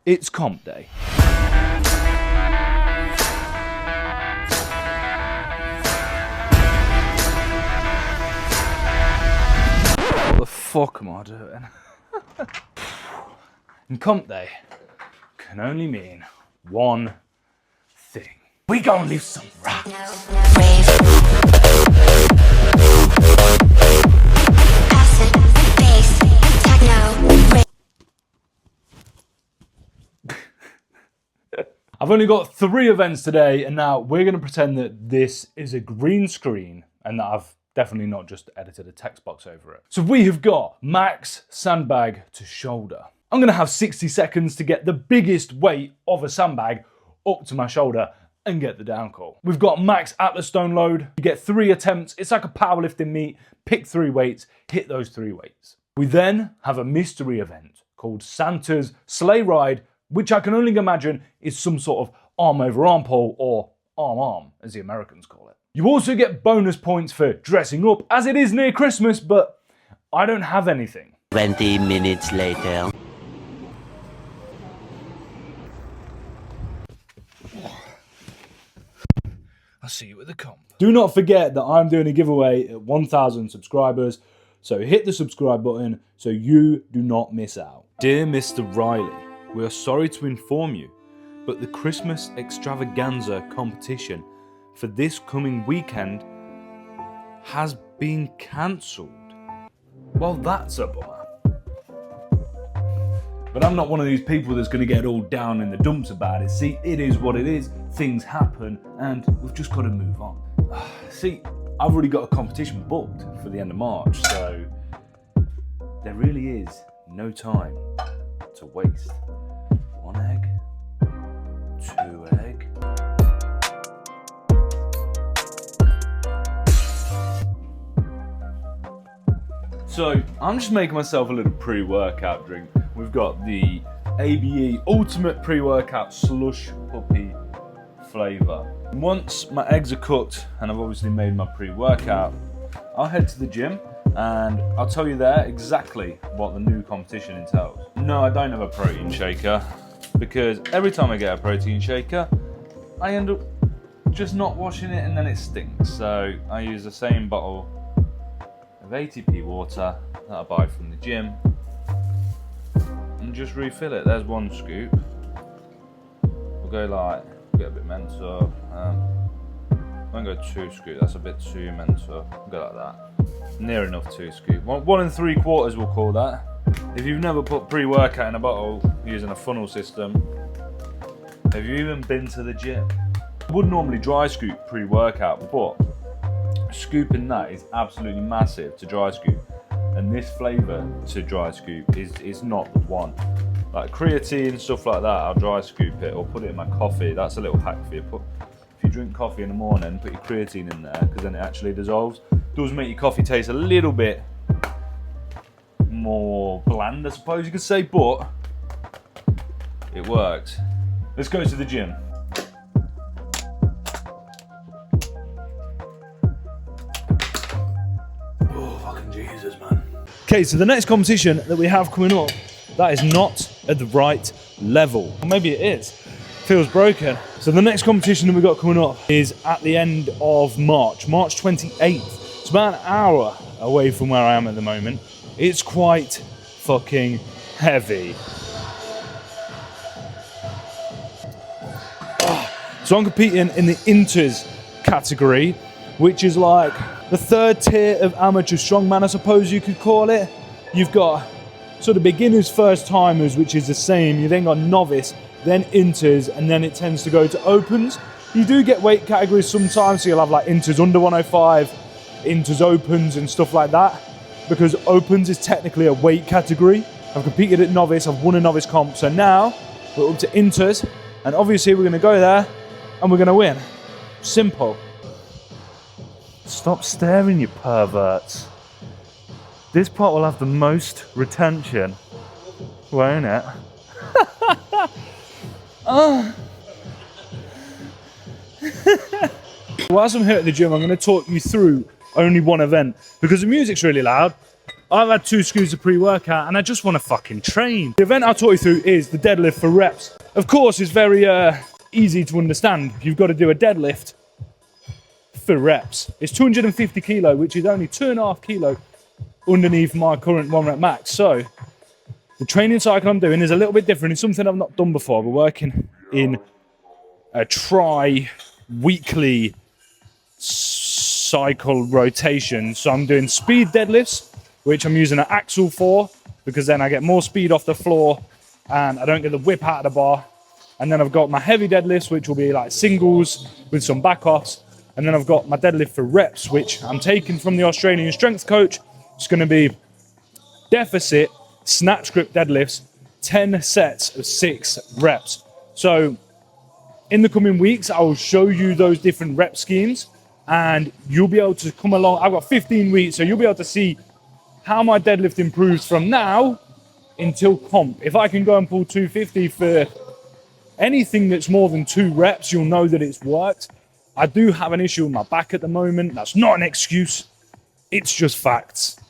It's comp day. What the fuck am I doing? And comp day can only mean one thing. We gonna leave some rap. I've only got 3 events today, and now we're going to pretend that this is a green screen and that I've definitely not just edited a text box over it. So we have got max sandbag to shoulder. I'm going to have 60 seconds to get the biggest weight of a sandbag up to my shoulder and get the down call. We've got max Atlas stone load. You get 3 attempts. It's like a powerlifting meet. Pick 3 weights, hit those 3 weights. We then have a mystery event called Santa's Sleigh Ride, which I can only imagine is some sort of arm over arm pull, or arm, as the Americans call it. You also get bonus points for dressing up, as it is near Christmas, but I don't have anything. 20 minutes later. I'll see you at the comp. Do not forget that I'm doing a giveaway at 1,000 subscribers, so hit the subscribe button so you do not miss out. Dear Mr. Riley, we are sorry to inform you, but the Christmas extravaganza competition for this coming weekend has been cancelled. Well, that's a bummer. But I'm not one of these people that's going to get all down in the dumps about it. See, it is what it is. Things happen, and we've just got to move on. See, I've already got a competition booked for the end of March, so there really is no time to waste. 1 egg, 2 egg. So I'm just making myself a little pre-workout drink. We've got the ABE Ultimate Pre-Workout Slush Puppy flavour. Once my eggs are cooked and I've obviously made my pre-workout, I'll head to the gym and I'll tell you there exactly what the new competition entails. No, I don't have a protein shaker because every time I get a protein shaker, I end up just not washing it and then it stinks. So I use the same bottle of 80p water that I buy from the gym and just refill it. There's 1 scoop. We'll go like, get a bit mental. Won't go 2 scoops, that's a bit too mental. We'll go like that. Near enough 2 scoops. 1 3/4 we'll call that. If you've never put pre-workout in a bottle using a funnel system, have you even been to the gym? I would normally dry scoop pre-workout, but scooping that is absolutely massive to dry scoop. And this flavour to dry scoop is not the one. Like creatine, stuff like that, I'll dry scoop it or put it in my coffee. That's a little hack for you. If you drink coffee in the morning, put your creatine in there because then it actually dissolves. It does make your coffee taste a little bit more bland, I suppose you could say, but it works. Let's go to the gym. Oh, fucking Jesus, man. Okay, so the next competition that we have coming up, that is not at the right level. Or maybe it is. Feels broken. So the next competition that we've got coming up is at the end of March 28th. It's about an hour away from where I am at the moment. It's quite fucking heavy. So I'm competing in the inters category, which is like the 3rd tier of amateur strongman, I suppose you could call it. You've got sort of beginners, first timers, which is the same. You then got novice, then inters, and then it tends to go to opens. You do get weight categories sometimes, so you'll have like inters under 105, inters opens and stuff like that, because opens is technically a weight category. I've competed at novice, I've won a novice comp, so now we're up to inters, and obviously we're gonna go there and we're gonna win. Simple. Stop staring, you perverts. This part will have the most retention, won't it? Whilst I'm here at the gym, I'm going to talk you through only one event because the music's really loud I've had 2 scoops of pre-workout and I just want to fucking train. The event I'll talk you through is the deadlift for reps. Of course, it's very easy to understand. You've got to do a deadlift for reps. It's 250 kilo, which is only 2.5 kilo underneath my current 1 rep max. So the training cycle I'm doing is a little bit different. It's something I've not done before. We're working in a tri-weekly cycle rotation. So I'm doing speed deadlifts, which I'm using an axle for, because then I get more speed off the floor and I don't get the whip out of the bar. And then I've got my heavy deadlifts, which will be like singles with some back offs. And then I've got my deadlift for reps, which I'm taking from the Australian strength coach. It's going to be deficit snatch grip deadlifts, 10 sets of 6 reps. So in the coming weeks, I will show you those different rep schemes and you'll be able to come along. I've got 15 weeks, so you'll be able to see how my deadlift improves from now until comp. If I can go and pull 250 for anything that's more than 2 reps, you'll know that it's worked. I do have an issue with my back at the moment. That's not an excuse. It's just facts.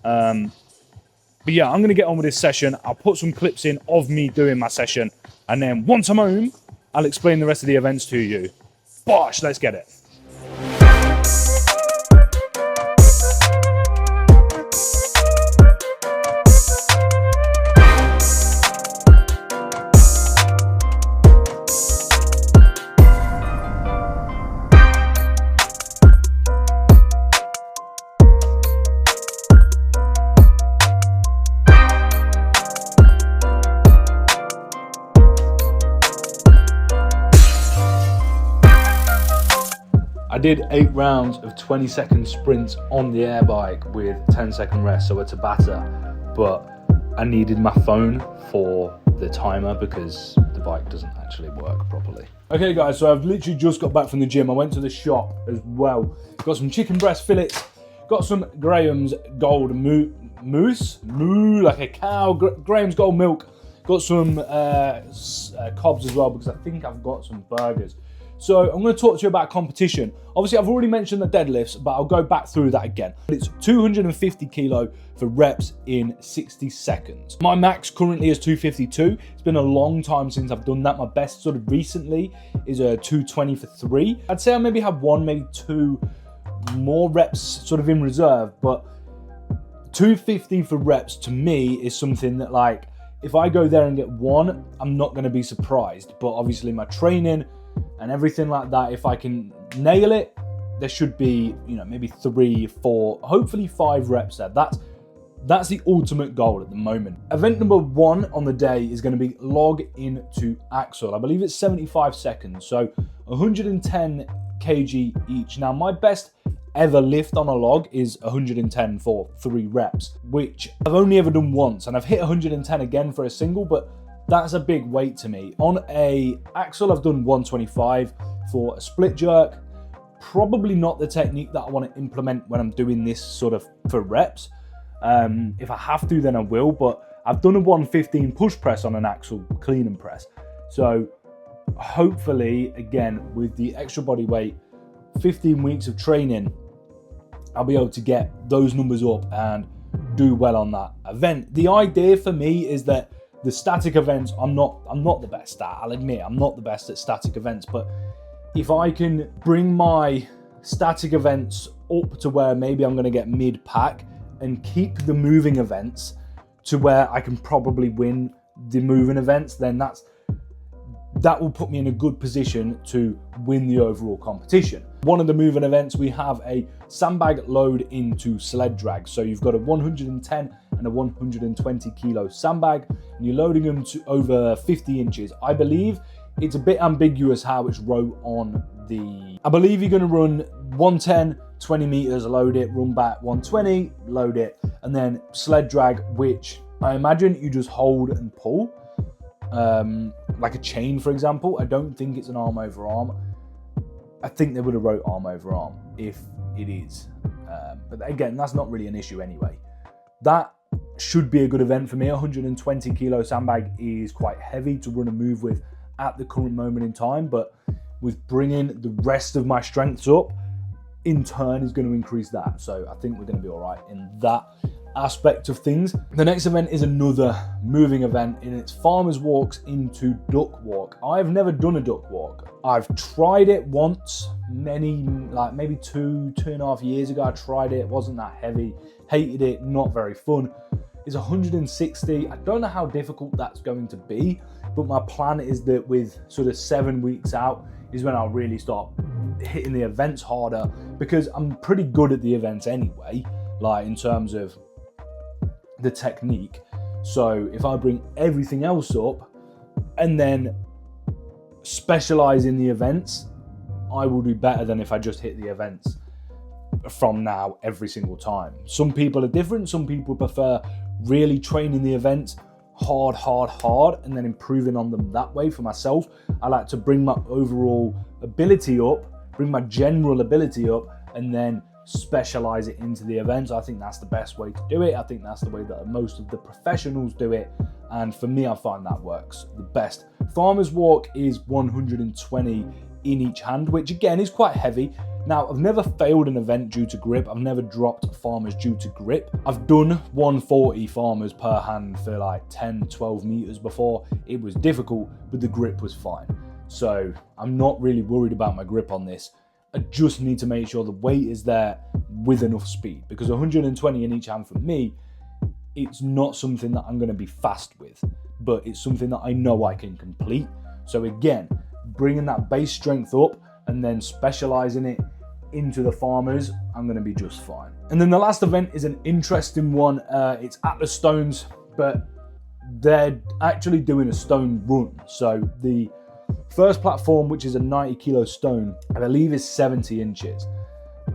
But yeah, I'm going to get on with this session. I'll put some clips in of me doing my session. And then once I'm home, I'll explain the rest of the events to you. Bosh, let's get it. I did 8 rounds of 20-second sprints on the air bike with 10-second rest, so it's a batter. But I needed my phone for the timer because the bike doesn't actually work properly. Okay guys, so I've literally just got back from the gym. I went to the shop as well. Got some chicken breast fillets, got some Graham's Gold mousse, like a cow, Graham's Gold milk. Got some cobs as well because I think I've got some burgers. So I'm going to talk to you about competition. Obviously, I've already mentioned the deadlifts, but I'll go back through that again. It's 250 kilo for reps in 60 seconds. My max currently is 252. It's been a long time since I've done that. My best sort of recently is a 220 for 3. I'd say I maybe have 1, maybe 2 more reps sort of in reserve, but 250 for reps to me is something that, like, if I go there and get 1, I'm not going to be surprised. But obviously my training and everything like that, if I can nail it, there should be, you know, maybe 3, 4, hopefully 5 reps there. That's the ultimate goal at the moment. Event number 1 on the day is going to be log into axle. I believe it's 75 seconds, so 110 kg each. Now, my best ever lift on a log is 110 for 3 reps, which I've only ever done once, and I've hit 110 again for a single, but that's a big weight to me. On a axle, I've done 125 for a split jerk. Probably not the technique that I want to implement when I'm doing this sort of for reps. If I have to, then I will, but I've done a 115 push press on an axle clean and press. So hopefully, again, with the extra body weight, 15 weeks of training, I'll be able to get those numbers up and do well on that event. The idea for me is that the static events, I'm not the best at. I'll admit, I'm not the best at static events, but if I can bring my static events up to where maybe I'm going to get mid-pack and keep the moving events to where I can probably win the moving events, then that will put me in a good position to win the overall competition. One of the moving events, we have a sandbag load into sled drag. So you've got a 110 and a 120 kilo sandbag, and you're loading them to over 50 inches. I believe it's a bit ambiguous how it's wrote on the... I believe you're going to run 110, 20 meters, load it, run back 120, load it, and then sled drag, which I imagine you just hold and pull. Like a chain, for example. I don't think it's an arm over arm. I think they would have wrote arm over arm if it is. But again, that's not really an issue anyway. That should be a good event for me. 120 kilo sandbag is quite heavy to run a move with at the current moment in time, but with bringing the rest of my strengths up, in turn is going to increase that. So I think we're going to be all right in that aspect of things. The next event is another moving event, and it's farmers walks into duck walk. I've never done a duck walk. I've tried it once, maybe 2.5 years ago. I tried it. It wasn't that heavy. Hated it. Not very fun. It's 160. I don't know how difficult that's going to be, but my plan is that with sort of 7 weeks out is when I'll really start hitting the events harder, because I'm pretty good at the events anyway, like in terms of the technique. So if I bring everything else up and then specialize in the events, I will do better than if I just hit the events from now every single time. Some people are different. Some people prefer really training the events hard, and then improving on them that way. For myself, I like to bring my overall ability up, bring my general ability up, and then specialize it into the events. I think that's the best way to do it. I think that's the way that most of the professionals do it, and for me, I find that works the best. Farmer's walk is 120 in each hand, which again is quite heavy. Now, I've never failed an event due to grip. I've never dropped farmers due to grip. I've done 140 farmers per hand for like 10, 12 meters before. It was difficult, but the grip was fine. So I'm not really worried about my grip on this. I just need to make sure the weight is there with enough speed, because 120 in each hand for me, it's not something that I'm going to be fast with, but it's something that I know I can complete. So again, bringing that base strength up and then specializing it into the farmers, I'm going to be just fine. And then the last event is an interesting one. It's at the Stones, but they're actually doing a stone run. So the first platform, which is a 90 kilo stone, I believe is 70 inches.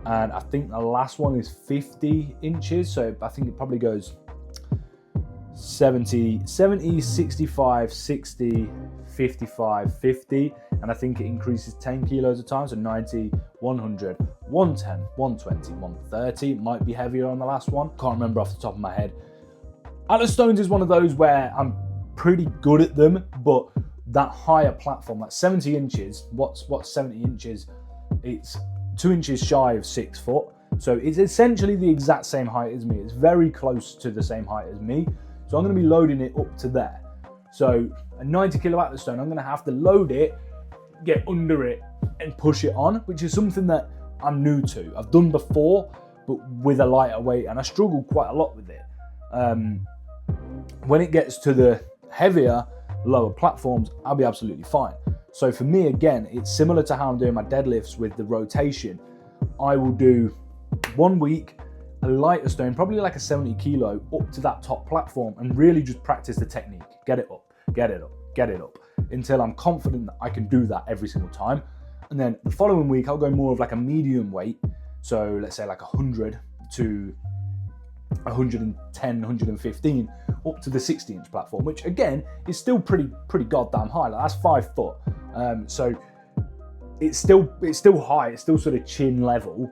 And I think the last one is 50 inches. So I think it probably goes 70, 65, 60, 55, 50. And I think it increases 10 kilos at a time. So 90, 100, 110, 120, 130. Might be heavier on the last one. Can't remember off the top of my head. Atlas Stones is one of those where I'm pretty good at them, but that higher platform, like 70 inches, what's 70 inches? It's 2 inches shy of 6 foot. So it's essentially the exact same height as me. It's very close to the same height as me. So I'm going to be loading it up to there. So a 90 kilo Atlas Stone, I'm going to have to load it, get under it and push it on, which is something that I'm new to. I've done before, but with a lighter weight, and I struggle quite a lot with it. When it gets to the heavier, lower platforms, I'll be absolutely fine. So for me, again, it's similar to how I'm doing my deadlifts with the rotation. I will do 1 week, a lighter stone, probably like a 70 kilo, up to that top platform, and really just practice the technique. Get it up, get it up, get it up, until I'm confident that I can do that every single time. And then the following week, I'll go more of like a medium weight. So let's say like 100 to 110, 115, up to the 60-inch platform, which again is still pretty goddamn high. Like that's 5 foot. So it's still high. It's still sort of chin level.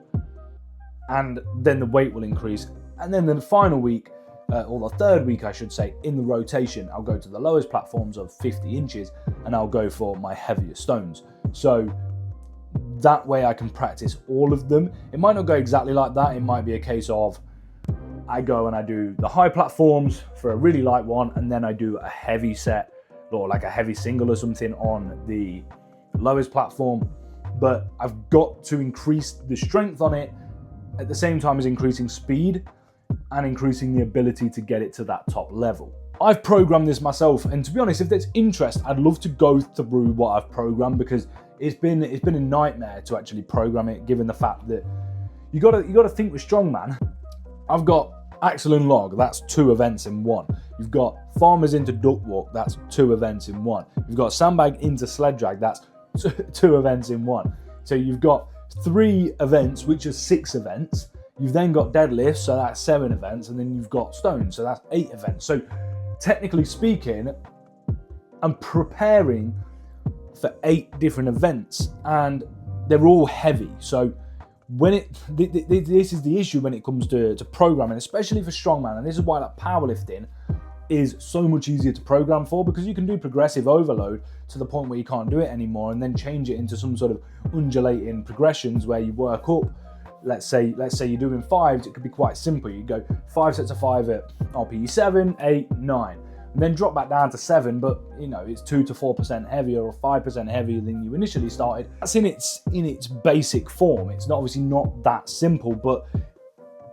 And then the weight will increase. And then the final week, or the third week, I should say, in the rotation, I'll go to the lowest platforms of 50 inches and I'll go for my heavier stones. So that way I can practice all of them. It might not go exactly like that. It might be a case of I go and I do the high platforms for a really light one, and then I do a heavy set or like a heavy single or something on the lowest platform. But I've got to increase the strength on it at the same time as increasing speed and increasing the ability to get it to that top level. I've programmed this myself, and to be honest, if there's interest, I'd love to go through what I've programmed, because it's been a nightmare to actually program it, given the fact that you gotta think with strongman. I've got axle and log, that's 2 events in one. You've got farmers into duck walk, that's 2 events in one. You've got sandbag into sled drag, that's 2 events in one. So you've got 3 events, which are 6 events. You've then got deadlifts, so that's 7 events, and then you've got stones, so that's 8 events. So technically speaking, I'm preparing for 8 different events, and they're all heavy. So when this is the issue when it comes to programming, especially for strongman, and this is why like powerlifting is so much easier to program for, because you can do progressive overload to the point where you can't do it anymore, and then change it into some sort of undulating progressions where you work up let's say you're doing 5s, it could be quite simple. You go 5 sets of 5 at RPE 7, 8, 9, and then drop back down to 7, but you know, it's 2 to 4% heavier or 5% heavier than you initially started. That's in its basic form. It's obviously not that simple, but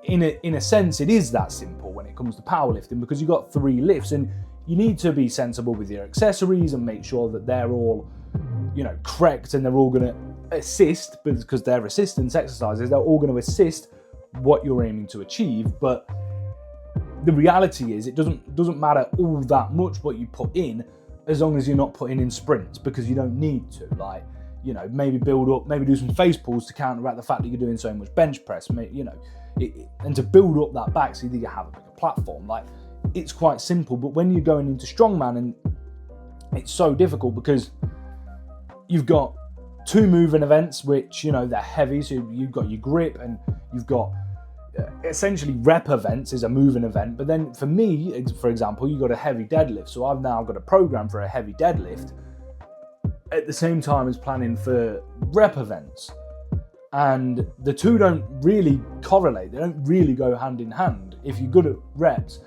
in a sense, it is that simple when it comes to powerlifting, because you've got 3 lifts, and you need to be sensible with your accessories and make sure that they're all, you know, correct, and they're all going to assist, because they're resistance exercises. They're all going to assist what you're aiming to achieve. But the reality is, it doesn't matter all that much what you put in, as long as you're not putting in sprints, because you don't need to. Like, you know, maybe build up, maybe do some face pulls to counteract the fact that you're doing so much bench press. You know, and to build up that back so that you have a bigger platform. Like, it's quite simple. But when you're going into strongman, and it's so difficult because you've got 2 moving events, which, you know, they're heavy. So you've got your grip, and you've got essentially rep events is a moving event. But then for me, for example, you've got a heavy deadlift. So I've now got a program for a heavy deadlift at the same time as planning for rep events. And the two don't really correlate. They don't really go hand in hand. If you're good at reps,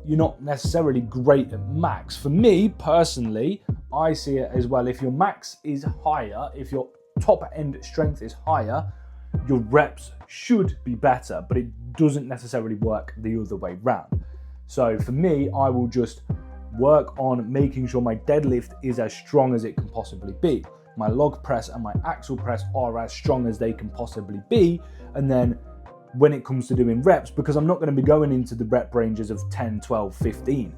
you're not necessarily great at max. For me personally, I see it as, well, if your max is higher, if your top end strength is higher, your reps should be better, but it doesn't necessarily work the other way round. So for me, I will just work on making sure my deadlift is as strong as it can possibly be. My log press and my axle press are as strong as they can possibly be. And then when it comes to doing reps, because I'm not going to be going into the rep ranges of 10, 12, 15.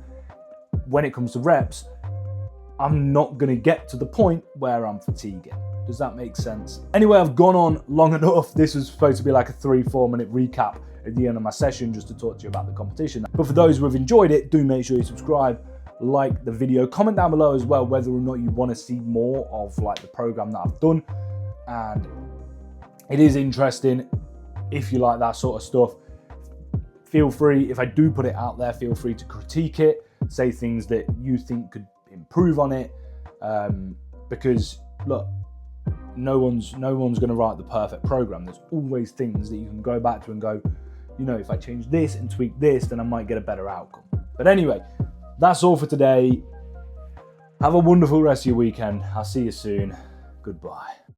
When it comes to reps, I'm not going to get to the point where I'm fatiguing. Does that make sense? Anyway, I've gone on long enough. This was supposed to be like a 3-4 minute recap at the end of my session, just to talk to you about the competition. But for those who have enjoyed it, do make sure you subscribe, like the video, comment down below as well whether or not you want to see more of like the program that I've done. And it is interesting if you like that sort of stuff. Feel free, if I do put it out there, feel free to critique it, say things that you think could improve on it, because look, no one's going to write the perfect program. There's always things that you can go back to and go, you know, if I change this and tweak this, then I might get a better outcome. But anyway, that's all for today. Have a wonderful rest of your weekend. I'll see you soon. Goodbye.